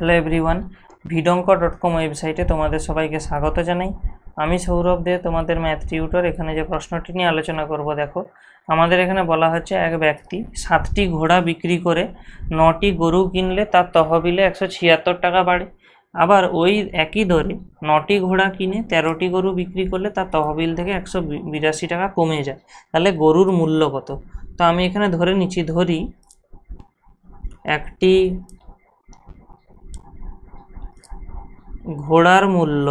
Hello everyone, vidonko.com ওয়েবসাইটে তোমাদের সবাইকে স্বাগত জানাই। আমি সৌরভ দে, তোমাদের ম্যাথ টিউটর। এখানে যে প্রশ্নটি নিয়ে আলোচনা করব, দেখো আমাদের এখানে বলা হচ্ছে এক ব্যক্তি 7টি ঘোড়া বিক্রি করে 9টি গরু কিনলে তার তহবিলে 176 টাকা বাড়ে। আবার ওই একই দরে 9টি ঘোড়া কিনে 13টি গরু বিক্রি করলে তার তহবিল থেকে 182 টাকা কমে যায়। তাহলে গরুর মূল্য কত? তো আমি এখানে ধরে নিচ্ছি, ধরি একটি ঘোড়ার মূল্য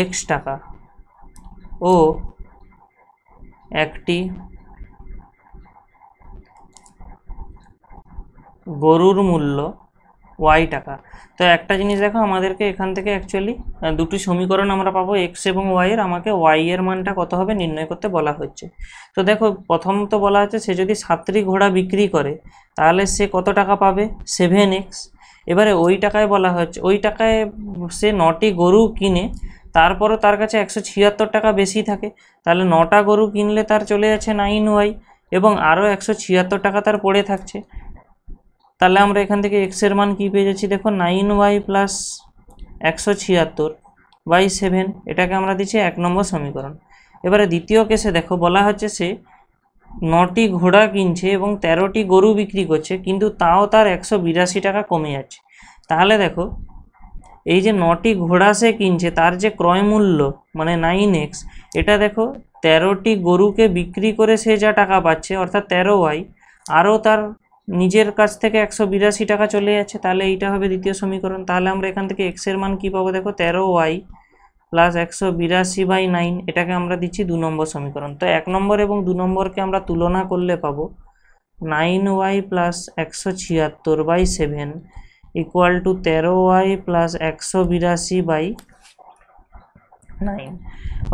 x টাকা ও একটি গরুর মূল্য y টাকা। তো একটা জিনিস দেখো, আমাদেরকে এখান থেকে অ্যাকচুয়ালি দুটি সমীকরণ আমরা পাবো, x এবং y এর। আমাকে y এর মানটা কত হবে নির্ণয় করতে বলা হচ্ছে। তো দেখো, প্রথম তো বলা হচ্ছে সে যদি 7টি ঘোড়া বিক্রি করে তাহলে সে কত টাকা পাবে, 7x। এবারে ওই টাকায় বলা হচ্ছে, ওই টাকায় সে 9টি গরু কিনে, তারপরও তার কাছে 176 টাকা বেশি থাকে। তাহলে 9টা গরু কিনলে তার চলে যাচ্ছে 9y, এবং আরও 176 টাকা তার পড়ে থাকছে। তাহলে আমরা এখান থেকে x এর মান কী পেয়ে যাচ্ছি, দেখো 9y প্লাস 176/7। এটাকে আমরা দিচ্ছি 1 নম্বর সমীকরণ। এবারে দ্বিতীয় কেসে দেখো বলা হচ্ছে সে 9টি ঘোড়া কিনছে এবং 13টি গরু বিক্রি করছে, কিন্তু তাও তার 182 টাকা কমে যাচ্ছে। তাহলে দেখো, এই যে 9টি ঘোড়া সে কিনছে তার যে ক্রয় মূল্য মানে 9x, এটা দেখো 13টি গরুকে বিক্রি করে সে যা টাকা পাচ্ছে অর্থাৎ 13y, আরও তার নিজের কাছ থেকে 182 টাকা চলে যাচ্ছে। তাহলে এইটা হবে দ্বিতীয় সমীকরণ। তাহলে আমরা এখান থেকে x এর মান কী পাবো, দেখো 13y প্লাস 182/9। এটাকে আমরা দিচ্ছি 2 নম্বর সমীকরণ। তো 1 নম্বর এবং 2 নম্বরকে আমরা তুলনা করলে পাবো 9y plus 176/7 equal to 13y plus 182/9।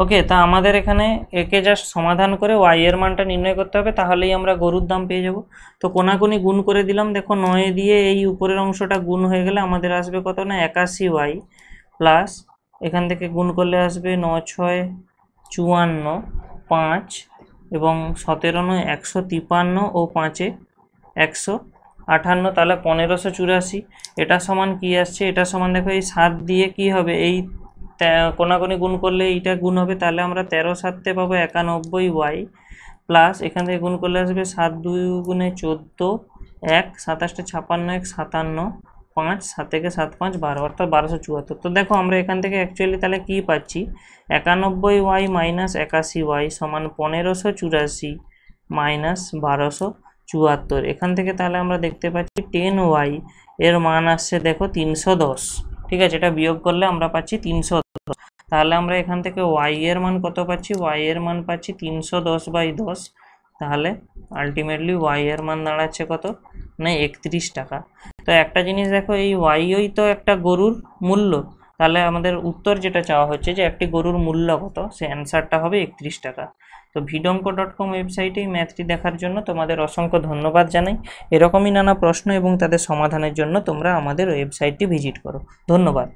ওকে, তা আমাদের এখানে একে জাস্ট সমাধান করে y এর মানটা নির্ণয় করতে হবে, তাহলেই আমরা গরুর দাম পেয়ে যাব। তো কোনাকুনি গুণ করে দিলাম, দেখো 9 দিয়ে এই উপরের অংশটা গুণ হয়ে গেলে আমাদের আসবে কত না 81y প্লাস, এখান থেকে গুণ করলে আসবে 9 6 54 5 এবং 17 9 153 ও 5 158, তাহলে 1584। এটা সমান কি আসছে, এটা সমান দেখো এই 7 দিয়ে কি হবে, এই কোনাকুনি গুণ করলে এইটা গুণ হবে। তাহলে আমরা 13 7 পাবো 91y প্লাস, এখান থেকে গুণ করলে আসবে 7 2 গুণে 14 1 27 56 1 57 5 7 থেকে 7 5 12, অর্থাৎ 1274। তো দেখো আমরা এখান থেকে অ্যাকচুয়ালি তাহলে কী পাচ্ছি, 91y মাইনাস 81y সমান 1584 মাইনাস 1274। এখান থেকে তাহলে আমরা দেখতে পাচ্ছি 10y এর মান আসছে দেখো 310। ঠিক আছে, এটা বিয়োগ করলে আমরা পাচ্ছি 310। তাহলে আমরা এখান থেকে y এর মান কত পাচ্ছি, y এর মান পাচ্ছি 310/10। তাহলে আলটিমেটলি y এর মান দাঁড়াচ্ছে কত না 31 টাকা। তো একটা জিনিস দেখো, এই y তো একটা গরুর মূল্য। তাহলে আমাদের উত্তর যেটা চাওয়া হচ্ছে যে একটি গরুর মূল্য কত, সে অ্যান্সারটা হবে 31 টাকা। তো vidonko.com ওয়েবসাইটে এই ম্যাথটি দেখার জন্য তোমাদের অসংখ্য ধন্যবাদ জানাই। এরকমই নানা প্রশ্ন এবং তাদের সমাধানের জন্য তোমরা আমাদের ওয়েবসাইটটি ভিজিট করো। ধন্যবাদ।